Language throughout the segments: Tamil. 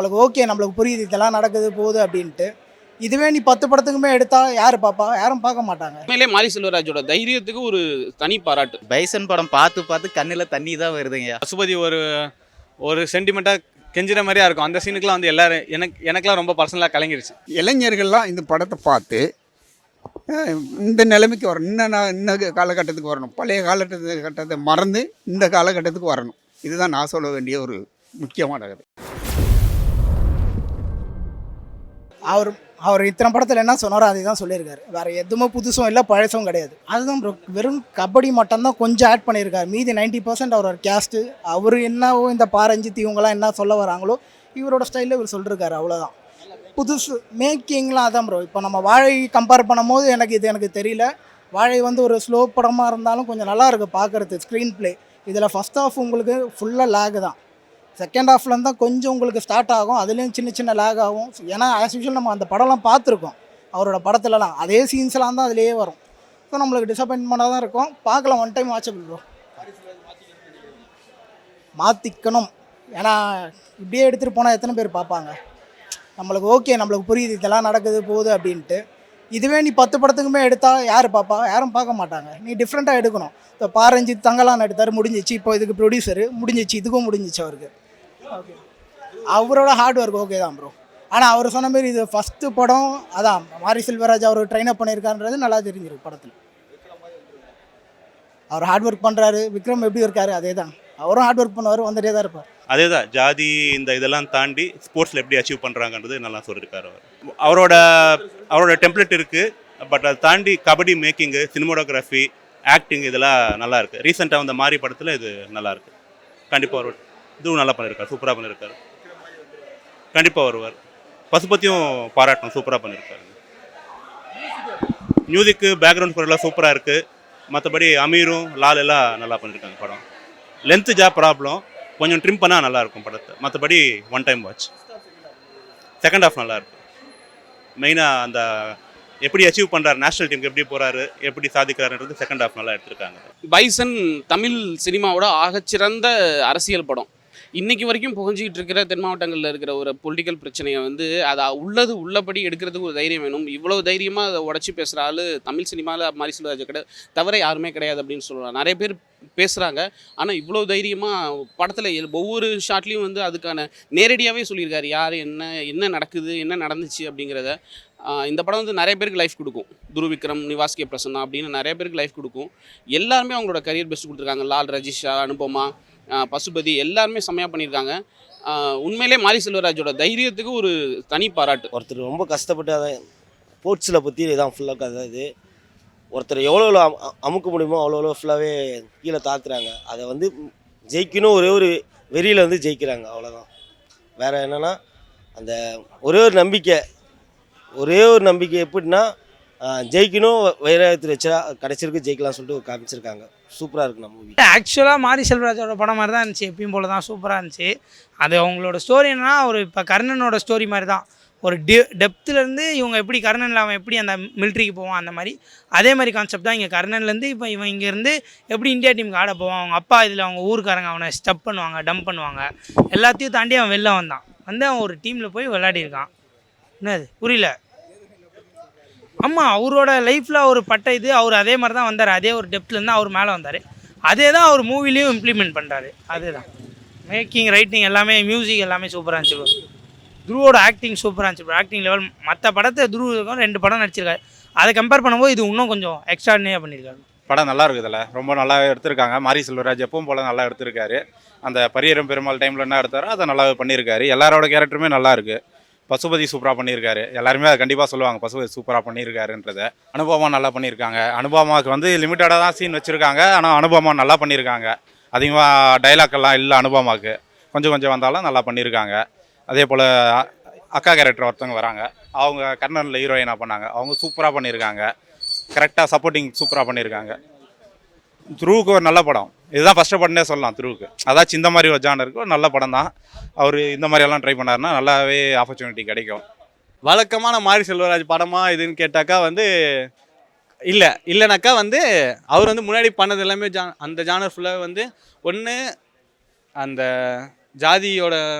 நம்மளுக்கு ஓகே, நம்மளுக்கு புரியுது இதெல்லாம் நடக்குது போகுது அப்படின்ட்டு. இதுவே நீ 10 படத்துக்குமே எடுத்தா யார் பார்ப்பா? யாரும் பார்க்க மாட்டாங்க. உண்மையிலே மாரி செல்வராஜோட தைரியத்துக்கு ஒரு தனி பாராட்டு. பைசன் படம் பார்த்து பார்த்து கண்ணில் தண்ணி தான் வருதுங்க. பசுபதி ஒரு ஒரு சென்டிமெண்ட்டாக கெஞ்சிற மாதிரியா இருக்கும். அந்த சீனுக்குலாம் வந்து எல்லாரும் எனக்குலாம் ரொம்ப பர்சனலாக கலங்கிருச்சு. இளைஞர்கள்லாம் இந்த படத்தை பார்த்து இந்த நிலைமைக்கு வரணும். இன்னும் காலகட்டத்துக்கு வரணும். பழைய காலகட்டத்தை மறந்து இந்த காலகட்டத்துக்கு வரணும். இதுதான் நான் சொல்ல வேண்டிய ஒரு முக்கியமான கதை. அவர் இத்தனை படத்தில் என்ன சொன்னாரோ அதை தான் சொல்லியிருக்காரு. வேறு எதுவுமே புதுசும் இல்லை, பழசும் கிடையாது. அதுதான் ப்ரோ, வெறும் கபடி மட்டும்தான் கொஞ்சம் ஆட் பண்ணியிருக்காரு. மீதி 90% அவரோட கேஸ்ட்டு, அவர் என்னவோ இந்த பாரஞ்சித் இவங்கெல்லாம் என்ன சொல்ல வராங்களோ இவரோட ஸ்டைலில் இவர் சொல்லியிருக்காரு. அவ்வளோதான். புதுசு மேக்கிங்லாம் அதான் ப்ரோ. இப்போ நம்ம வாழை கம்பேர் பண்ணும் போது எனக்கு தெரியல. வாழை வந்து ஒரு ஸ்லோ படமாக இருந்தாலும் கொஞ்சம் நல்லா இருக்குது பார்க்குறது. ஸ்க்ரீன் ப்ளே இதில் ஃபஸ்ட் ஹாஃப் உங்களுக்கு ஃபுல்லாக லேக் தான். செகண்ட் ஹாஃப்லேருந்து தான் கொஞ்சம் உங்களுக்கு ஸ்டார்ட் ஆகும். அதுலேயும் சின்ன லேக் ஆகும். ஏன்னா ஆஸ் யூஷுவல் நம்ம அந்த படம்லாம் பார்த்துருக்கோம். அவரோட படத்துலலாம் அதே சீன்ஸ்லாம் தான் அதிலேயே வரும். ஸோ நம்மளுக்கு டிசப்பாயின்மெண்ட்டாக தான் இருக்கும். பார்க்கலாம், ஒன் டைம் வாட்சபிள் ப்ரோ. மாற்றிக்கணும். ஏன்னா இப்படியே எடுத்துகிட்டு போனால் எத்தனை பேர் பார்ப்பாங்க? நம்மளுக்கு ஓகே, நம்மளுக்கு புரியுது இதெல்லாம் நடக்குது போகுது அப்படின்ட்டு. இதுவே நீ 10 படத்துக்குமே எடுத்தால் யார் பார்ப்பா? யாரும் பார்க்க மாட்டாங்க. நீ டிஃப்ரெண்ட்டாக எடுக்கணும். இப்போ பாரஞ்சித் தங்கலான் எடுத்தார், முடிஞ்சிச்சு. இப்போ இதுக்கு ப்ரொடியூசரு முடிஞ்சிச்சு, இதுக்கும் முடிஞ்சிச்சு அவருக்கு. ஓகே, அவரோட ஹார்ட் ஒர்க் ஓகே தான் ப்ரோ. ஆனால் அவர் சொன்ன மாரி இது ஃபஸ்ட்டு படம். அதான் மாரி செல்வராஜ் அவர் ட்ரெயின் அப் பண்ணியிருக்காருன்றது நல்லா தெரிஞ்சிருக்கு படத்தில். அவர் ஹார்ட் ஒர்க் பண்ணுறாரு. விக்ரம் எப்படி இருக்காரு அதே தான், அவரும் ஹார்ட் ஒர்க் பண்ணுவார், வந்துட்டே தான் இருப்பார். அதே தான் ஜாதி இதெல்லாம் தாண்டி ஸ்போர்ட்ஸில் எப்படி அச்சீவ் பண்ணுறாங்கன்றது நல்லா சொல்லியிருக்காரு அவரோட டெம்ப்ளேட் இருக்குது. பட் அதை தாண்டி கபடி மேக்கிங்கு, சினிமோட்டோகிராஃபி, ஆக்டிங் இதெல்லாம் நல்லா இருக்குது. ரீசெண்டாக வந்த மாரி படத்தில் இது நல்லாயிருக்கு. கண்டிப்பாக வருவார். இதுவும் நல்லா பண்ணியிருக்காரு, சூப்பராக பண்ணியிருக்காரு. கண்டிப்பாக வருவார். பசுபதியும் பாராட்டணும், சூப்பராக பண்ணியிருக்காரு. மியூசிக்கு பேக்ரவுண்ட் ஸ்கோர் எல்லாம் சூப்பராக இருக்குது. மற்றபடி அமீரும் லால் எல்லாம் நல்லா பண்ணியிருக்காங்க. படம் லென்த்து ப்ராப்ளம், கொஞ்சம் ட்ரிம் பண்ணால் நல்லாயிருக்கும் படத்தை. மற்றபடி one time watch. Second half நல்லாயிருக்கும். மெயினாக அந்த எப்படி அச்சீவ் பண்ணுறாரு, நேஷனல் டீமுக்கு எப்படி போகிறாரு, எப்படி சாதிக்கிறாருன்றது செகண்ட் ஹாஃப் நல்லா எடுத்திருக்காங்க. பைசன் தமிழ் சினிமாவோட ஆகச்சிறந்த அரசியல் படம். இன்றைக்கி வரைக்கும் புகஞ்சிக்கிட்டு இருக்கிற தென் மாவட்டங்களில் இருக்கிற ஒரு பொலிட்டிக்கல் பிரச்சனையை வந்து அதை உள்ளபடி எடுக்கிறதுக்கு ஒரு தைரியம் வேணும். இவ்வளோ தைரியமாக அதை உடச்சி பேசுகிற ஆள் தமிழ் சினிமாவில் மாரி செல்வராஜ் தவிர யாருமே கிடையாது அப்படின்னு சொல்லலாம். நிறைய பேர் பேசுகிறாங்க. ஆனால் இவ்வளோ தைரியமாக படத்தில் ஒவ்வொரு ஷாட்லேயும் வந்து அதுக்கான நேரடியாகவே சொல்லியிருக்காரு. யார் என்ன நடக்குது, என்ன நடந்துச்சு அப்படிங்கிறத. இந்த படம் வந்து நிறைய பேருக்கு லைஃப் கொடுக்கும். துருவிக்ரம், நிவாஸ் கே பிரசன்னா அப்படின்னு நிறைய பேருக்கு லைஃப் கொடுக்கும். எல்லாருமே அவங்களோட கரியர் பெஸ்ட் கொடுத்துருக்காங்க. லால், ரஜிஷா, அனுபமா, பசுபதி எல்லாருமே செம்மையாக பண்ணியிருக்காங்க. உண்மையிலே மாரி செல்வராஜோட தைரியத்துக்கு ஒரு தனி பாராட்டு. ஒருத்தர் ரொம்ப கஷ்டப்பட்டு அதை ஸ்போர்ட்ஸில் பற்றி இதான் ஃபுல்லாக கதை. இது ஒருத்தர் எவ்வளோ அமுக்க முடியுமோ அவ்வளோ ஃபுல்லாகவே கீழே தாத்துறாங்க. அதை வந்து ஜெயிக்கணும், ஒரே ஒரு வெறியில் வந்து ஜெயிக்கிறாங்க, அவ்வளோதான். வேறு என்னென்னா அந்த ஒரே ஒரு நம்பிக்கை எப்படின்னா ஜெயிக்கணும், வைரத்தில் வச்சா கடைசிக்கு ஜெயிக்கலாம் சொல்லிட்டு காமிச்சிருக்காங்க. சூப்பராக இருக்குது நம்ம மூவி. ஆக்சுவலாக மாரி செல்வராஜோட படம் மாதிரி தான் இருந்துச்சு. எப்பயும் போல தான் சூப்பராக இருந்துச்சு. அது அவங்களோட ஸ்டோரி என்னன்னா, ஒரு இப்போ கர்ணனோட ஸ்டோரி மாதிரி தான். ஒரு டெப்த்துலேருந்து இவங்க எப்படி கர்ணனில் அவன் எப்படி அந்த மிலிட்ரிக்கு போவான், அந்த மாதிரி அதே மாதிரி கான்செப்ட் தான் இங்கே. கர்ணன்லேருந்து இப்போ இவன் இங்கேருந்து எப்படி இந்தியா டீமுக்கு ஆட போவான். அவங்க அப்பா இதில் அவங்க ஊருக்காரங்க அவனை ஸ்டப் பண்ணுவாங்க, டம்ப் பண்ணுவாங்க. எல்லாத்தையும் தாண்டி அவன் வெளில வந்தான். அவன் ஒரு டீமில் போய் விளையாடிருக்கான். என்னது புரியல? ஆமாம், அவரோட லைஃப்பில் ஒரு அவர் அதே மாதிரி தான் வந்தார். அதே ஒரு டெப்த்லேருந்து அவர் மேலே வந்தார். அதே தான் அவர் மூவிலையும் இம்ப்ளிமெண்ட் பண்ணுறாரு. அதுதான் மேக்கிங், ரைட்டிங் எல்லாமே, மியூசிக் எல்லாமே சூப்பராக இருந்துச்சு. துருவோட ஆக்டிங் சூப்பராக இருந்துச்சு. ஆக்டிங் லெவல் மற்ற படத்தை துருவுக்கும் 2 படம் நடிச்சிருக்காரு. அதை கம்பேர் பண்ணும்போது இது இன்னும் கொஞ்சம் எக்ஸ்ட்ராடினரியாக பண்ணியிருக்காரு. படம் நல்லா இருக்குது. இதில் ரொம்ப நல்லா எடுத்திருக்காங்க. மாரி செல்வராஜ் எப்பவும் போல் நல்லா எடுத்திருக்காரு. அந்த பரியரும் பெருமாள் டைமில் என்ன எடுத்தாரோ அதை நல்லா பண்ணியிருக்காரு. எல்லாரோட கேரக்டருமே நல்லா இருக்குது. பசுபதி சூப்பராக பண்ணியிருக்காரு. எல்லாருமே அதை கண்டிப்பாக சொல்லுவாங்க, பசுபதி சூப்பராக பண்ணியிருக்காருன்றதை. அனுபவமாக நல்லா பண்ணியிருக்காங்க. அனுபவமாவுக்கு வந்து லிமிட்டடாக தான் சீன் வச்சுருக்காங்க. ஆனால் அனுபவமாக நல்லா பண்ணியிருக்காங்க. அதிகமாக டைலாக்கெல்லாம் இல்லை அனுபவமாவுக்கு. கொஞ்சம் வந்தாலும் நல்லா பண்ணியிருக்காங்க. அதே போல் அக்கா கேரக்டர் ஒருத்தவங்க வராங்க. அவங்க கர்ணனில் ஹீரோயினாக பண்ணாங்க. அவங்க சூப்பராக பண்ணியிருக்காங்க. கரெக்டாக சப்போர்ட்டிங் சூப்பராக பண்ணியிருக்காங்க. துருவுக்கு ஒரு நல்ல படம். இதுதான் ஃபஸ்ட்டு படம்னே சொல்லலாம் துருவுக்கு. அதாச்சும் இந்த மாதிரி ஒரு ஜானருக்கு ஒரு நல்ல படம் தான். அவர் இந்த மாதிரியெல்லாம் ட்ரை பண்ணாருன்னா நல்லாவே ஆப்பர்ச்சுனிட்டி கிடைக்கும். வழக்கமான மாரி செல்வராஜ் படமாக இதுன்னு கேட்டாக்கா வந்து இல்லைனாக்கா வந்து அவர் வந்து முன்னாடி பண்ணது எல்லாமே அந்த ஜானர் ஃபுல்லாக வந்து ஒன்று அந்த ஜாதியோட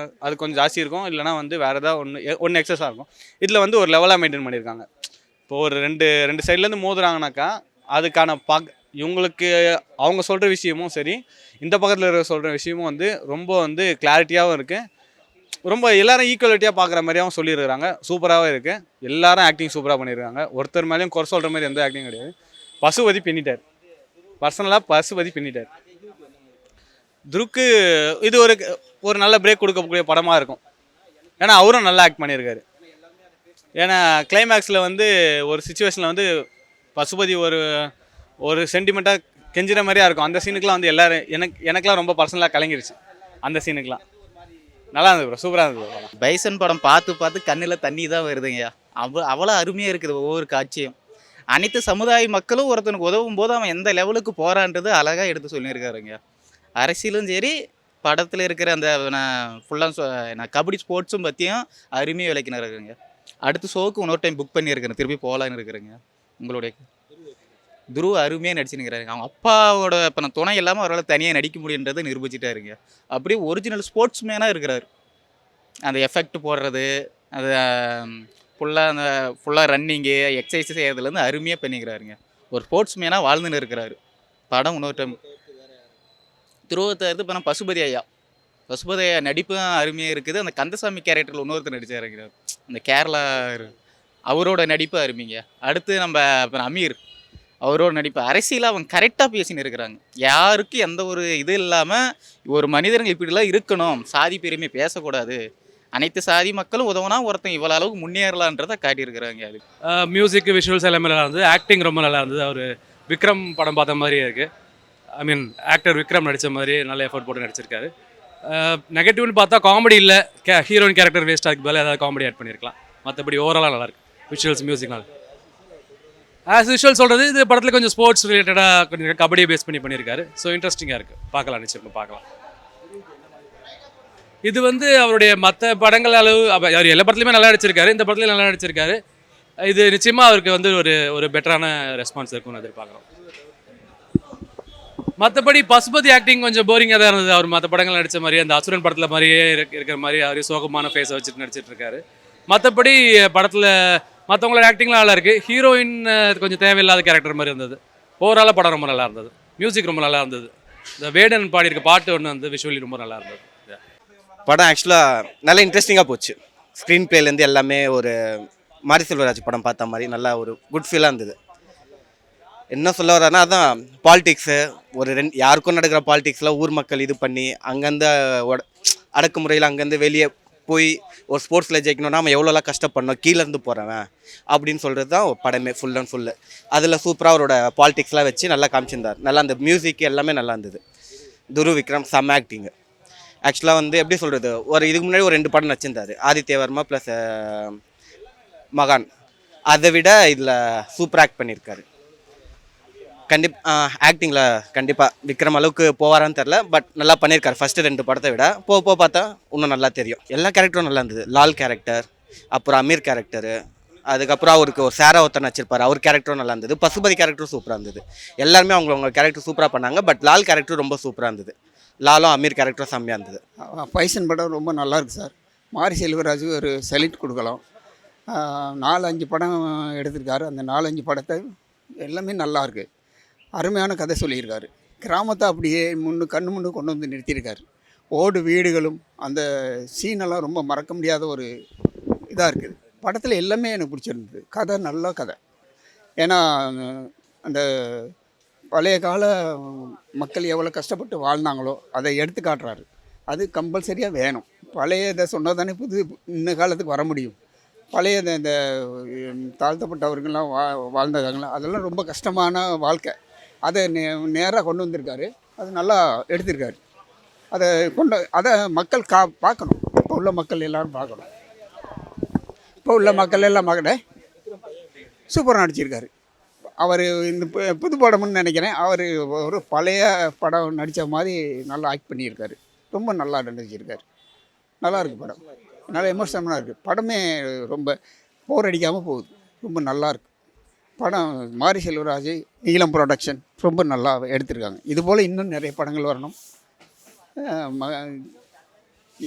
அது கொஞ்சம் ஜாஸ்தி இருக்கும், இல்லைனா வந்து வேறு ஏதாவது ஒன்று எக்ஸஸாக இருக்கும். இதில் வந்து ஒரு லெவலாக மெயின்டைன் பண்ணியிருக்காங்க. இப்போ ஒரு ரெண்டு சைட்லேருந்து மோதுறாங்கனாக்கா அதுக்கான இவங்களுக்கு அவங்க சொல்கிற விஷயமும் சரி, இந்த பக்கத்தில் இருக்கிற சொல்கிற விஷயமும் வந்து ரொம்ப வந்து கிளாரிட்டியாகவும் இருக்குது. ரொம்ப எல்லாரும் ஈக்குவலிட்டியாக பார்க்குற மாதிரியாகவும் சொல்லியிருக்கிறாங்க. சூப்பராகவே இருக்குது. எல்லாரும் ஆக்டிங் சூப்பராக பண்ணியிருக்காங்க. ஒருத்தர் மேலேயும் குறை சொல்கிற மாதிரி எந்த ஆக்டிங் கிடையாது. பசுபதி பின்னிட்டார். பர்சனலாக பசுபதி பின்னிட்டார். துருக்கு இது ஒரு நல்ல பிரேக் கொடுக்கக்கூடிய படமாக இருக்கும். ஏன்னா அவரும் நல்லா ஆக்ட் பண்ணியிருக்காரு. ஏன்னா கிளைமேக்ஸில் வந்து ஒரு சுச்சுவேஷனில் வந்து பசுபதி ஒரு சென்டிமெண்ட்டாக கெஞ்சுற மாதிரியா இருக்கும். அந்த சீனுக்குலாம் வந்து எல்லோரும் எனக்குலாம் ரொம்ப பர்சனலாக கலங்கிருச்சு. அந்த சீனுக்குலாம் நல்லா இருந்தது ப்ரோ, சூப்பராக இருந்தது படம். பைசன் படம் பார்த்து கண்ணில் தண்ணி தான் வருதுங்கய்யா. அவ்வளோ அருமையாக இருக்குது ஒவ்வொரு காட்சியும். அனைத்து சமுதாய மக்களும் ஒருத்தனுக்கு உதவும் போது அவன் எந்த லெவலுக்கு போகிறான்றது அழகாக எடுத்து சொல்லியிருக்காருங்க. அரசியலும் சரி, படத்தில் இருக்கிற அந்த ஃபுல்லாக கபடி ஸ்போர்ட்ஸும் பற்றியும் அருமையாக விளக்கினாருங்க. அடுத்த ஷோவுக்கு இன்னொரு டைம் புக் பண்ணியிருக்கிறேன், திருப்பி போகலான்னு இருக்கிறேங்க. உங்களுடைய துருவ அருமையாக நடிச்சுனுங்கிறாரு. அவங்க அப்பாவோட இப்போ நான் துணை இல்லாமல் அவரால் தனியாக நடிக்க முடியுன்றதை நிரூபிச்சிட்டாருங்க. அப்படியே ஒரிஜினல் ஸ்போர்ட்ஸ் மேனாக இருக்கிறாரு. அந்த எஃபெக்ட் போடுறது, அது ஃபுல்லாக ரன்னிங்கு எக்ஸசைஸ் செய்கிறதுலேருந்து அருமையாக பண்ணிக்கிறாருங்க. ஒரு ஸ்போர்ட்ஸ் மேனாக வாழ்ந்துன்னு இருக்கிறாரு. படம் இன்னொரு டைம் துருவத்தை எடுத்து இப்போ நான் பசுபதி ஐயா நடிப்பும் அருமையாக இருக்குது. அந்த கந்தசாமி கேரக்டரில் இன்னொருத்தர் நடிச்சாருங்க, அந்த கேரளா அவரோட நடிப்பு அருமைங்க. அடுத்து நம்ம இப்போ அமீர் அவரோட நடிப்பு அரசியலாக அவங்க கரெக்டாக பேசின்னு இருக்கிறாங்க. யாருக்கும் எந்த ஒரு இது இல்லாமல் ஒரு மனிதர்கள் இப்படிலாம் இருக்கணும், சாதி பெருமை பேசக்கூடாது, அனைத்து சாதி மக்களும் உதவுனா ஒருத்தன் இவ்வளோ அளவுக்கு முன்னேறலான்றதை காட்டியிருக்கிறாங்க. அது மியூசிக் விஷுவல்ஸ் எல்லாமே நல்லா இருந்தது. ஆக்டிங் ரொம்ப நல்லா இருந்தது. அவர் விக்ரம் படம் பார்த்த மாதிரியே இருக்குது. ஐ மீன் ஆக்டர் விக்ரம் நடித்த மாதிரி நல்ல எஃபர்ட் போட்டு நடிச்சிருக்காரு. நெகட்டிவ்னு பார்த்தா காமெடி இல்லை, ஹீரோயின் கேரக்டர் வேஸ்ட் ஆகி பதில் ஏதாவது காமெடி ஆட் பண்ணியிருக்கலாம். மற்றபடி ஓவராலாக நல்லாயிருக்கு. விஷுவல்ஸ் மியூசிக் நல்லா ஆஸ் யூஷுவல் சொல்கிறது. இது படத்தில் கொஞ்சம் ஸ்போர்ட்ஸ் ரிலேட்டடாக கொஞ்சம் கபடியை பேஸ் பண்ணியிருக்காரு. ஸோ இன்ட்ரெஸ்டிங்காக இருக்குது, பார்க்கலாம், நிச்சயமாக பார்க்கலாம். இது வந்து அவருடைய மற்ற படங்கள் அளவு அவர் எல்லா படத்துலையுமே நல்லா நடிச்சிருக்காரு, இந்த படத்துலையும் நல்லா நடிச்சிருக்காரு. இது நிச்சயமாக அவருக்கு வந்து ஒரு பெட்டரான ரெஸ்பான்ஸ் இருக்கும்னு எதிர்பார்க்குறோம். மற்றபடி பசுபதி ஆக்டிங் கொஞ்சம் போரிங்காக தான் இருந்தது. அவர் மற்ற படங்கள் நடித்த மாதிரி அந்த அசுரன் படத்தில் மாதிரியே இருக்கிற மாதிரி அவரே சோகமான ஃபேஸை வச்சுட்டு நடிச்சிட்டு இருக்காரு. மற்றபடி படத்தில் மற்றவங்களோட ஆக்டிங்லாம் நல்லா இருக்குது. ஹீரோயின் கொஞ்சம் தேவையில்லாத கேரக்டர் மாதிரி இருந்தது. ஓவராலாக படம் ரொம்ப நல்லா இருந்தது. மியூசிக் ரொம்ப நல்லா இருந்தது. இந்த வேடன் பாடியிருக்க பாட்டு ஒன்று வந்து விஷுவலி ரொம்ப நல்லா இருந்தது. படம் ஆக்சுவலாக நல்லா இன்ட்ரெஸ்டிங்காக போச்சு. ஸ்க்ரீன் பிளேலேருந்து எல்லாமே ஒரு மாரி செல்வராஜ் படம் பார்த்த மாதிரி நல்லா ஒரு குட் ஃபீலாக இருந்தது. என்ன சொல்ல வர்றாருன்னா, அதான் பாலிடிக்ஸு யாருக்கும் நடக்கிற பாலிடிக்ஸில் ஊர் மக்கள் இது பண்ணி அங்கேருந்து அடக்குமுறையில் அங்கேருந்து வெளியே போய் ஒரு ஸ்போர்ட்ஸில் ஜெயிக்கணும்னா நம்ம எவ்வளோலாம் கஷ்டப்படணும், கீழேருந்து போகிறவன் அப்படின்னு சொல்கிறது தான் படமே ஃபுல் அண்ட் ஃபுல்லு. அதில் சூப்பராக அவரோட பாலிடிக்ஸ்லாம் வச்சு நல்லா காமிச்சிருந்தார். நல்லா அந்த மியூசிக் எல்லாமே நல்லா இருந்தது. துரு விக்ரம் செம்ம ஆக்டிங்கு. ஆக்சுவலாக வந்து எப்படி சொல்கிறது, இதுக்கு முன்னாடி ஒரு 2 படம் நடிச்சிருந்தார், ஆதித்யவர்மா ப்ளஸ் மகான். அதை விட இதில் சூப்பர் ஆக்ட் பண்ணியிருக்காரு. ஆக்டிங்கில் கண்டிப்பாக விக்ரம் அளவுக்கு போவாரான்னு தெரில, பட் நல்லா பண்ணியிருக்காரு. ஃபஸ்ட்டு 2 படத்தை விட போக பார்த்தா இன்னும் நல்லா தெரியும். எல்லா கேரக்டரும் நல்லா இருந்தது. லால் கேரக்டர், அப்புறம் அமீர் கேரக்டரு, அதுக்கப்புறம் அவருக்கு ஒரு சேரா ஒருத்தர் நடிச்சிருப்பார், அவர் கேரக்டரும் நல்லா இருந்தது. பசுபதி கேரக்டரும் சூப்பராக இருந்தது. எல்லாருமே அவங்க கேரக்டர் சூப்பராக பண்ணாங்க. பட் லால் கேரக்டர் ரொம்ப சூப்பராக இருந்தது. லாலும் அமீர் கேரக்டரும் செம்மையாக இருந்தது. பைசன் படம் ரொம்ப நல்லாயிருக்கு சார். மாரி செல்வராஜு ஒரு செலக்ட் கொடுக்கலாம். 4-5 படம் எடுத்திருக்காரு. அந்த 4-5 படத்தை எல்லாமே நல்லாயிருக்கு. அருமையான கதை சொல்லியிருக்காரு. கிராமத்தை அப்படியே கண்ணு முன்னு கொண்டு வந்து நிறுத்தியிருக்காரு. ஓடு வீடுகளும் அந்த சீனெல்லாம் ரொம்ப மறக்க முடியாத ஒரு இதாக இருக்குது. படத்தில் எல்லாமே எனக்கு பிடிச்சிருந்தது. கதை நல்ல கதை. ஏன்னா அந்த பழைய கால மக்கள் எவ்வளோ கஷ்டப்பட்டு வாழ்ந்தாங்களோ அதை எடுத்து காட்டுறாரு. அது கம்பல்சரியாக வேணும். பழைய இதை சொன்னால் தானே இந்த காலத்துக்கு வர முடியும். பழைய இந்த தாழ்த்தப்பட்டவர்கள்லாம் வாழ்ந்ததாங்களா, அதெல்லாம் ரொம்ப கஷ்டமான வாழ்க்கை. அதை நேராக கொண்டு வந்திருக்காரு. அது நல்லா எடுத்திருக்காரு. அதை மக்கள் பார்க்கணும். இப்போ உள்ள மக்கள் எல்லோரும் பார்க்கணும். இப்போ உள்ள மக்கள் எல்லாம் பார்க்கல. சூப்பராக நடிச்சிருக்காரு. அவர் இந்த புது படம்னு நினைக்கிறேன். அவர் ஒரு பழைய படம் நடித்த மாதிரி நல்லா ஆக்ட் பண்ணியிருக்காரு. ரொம்ப நல்லா நடிச்சிருக்காரு. நல்லா இருக்குது படம். நல்லா எமோஷனலாக இருக்குது. படமே ரொம்ப போர் அடிக்காமல் போகுது. ரொம்ப நல்லாயிருக்கு படம். மாரி செல்வராஜ், நீலம் ப்ரொடக்ஷன் ரொம்ப நல்லா எடுத்திருக்காங்க. இதுபோல் இன்னும் நிறைய படங்கள் வரணும்.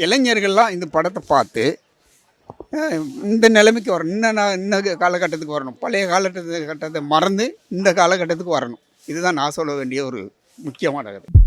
இளைஞர்கள்லாம் இந்த படத்தை பார்த்து இந்த நிலைமைக்கு வரணும். இன்னும் காலகட்டத்துக்கு வரணும். பழைய கட்டத்தை மறந்து இந்த காலகட்டத்துக்கு வரணும். இதுதான் நான் சொல்ல வேண்டிய ஒரு முக்கியமான கருத்து.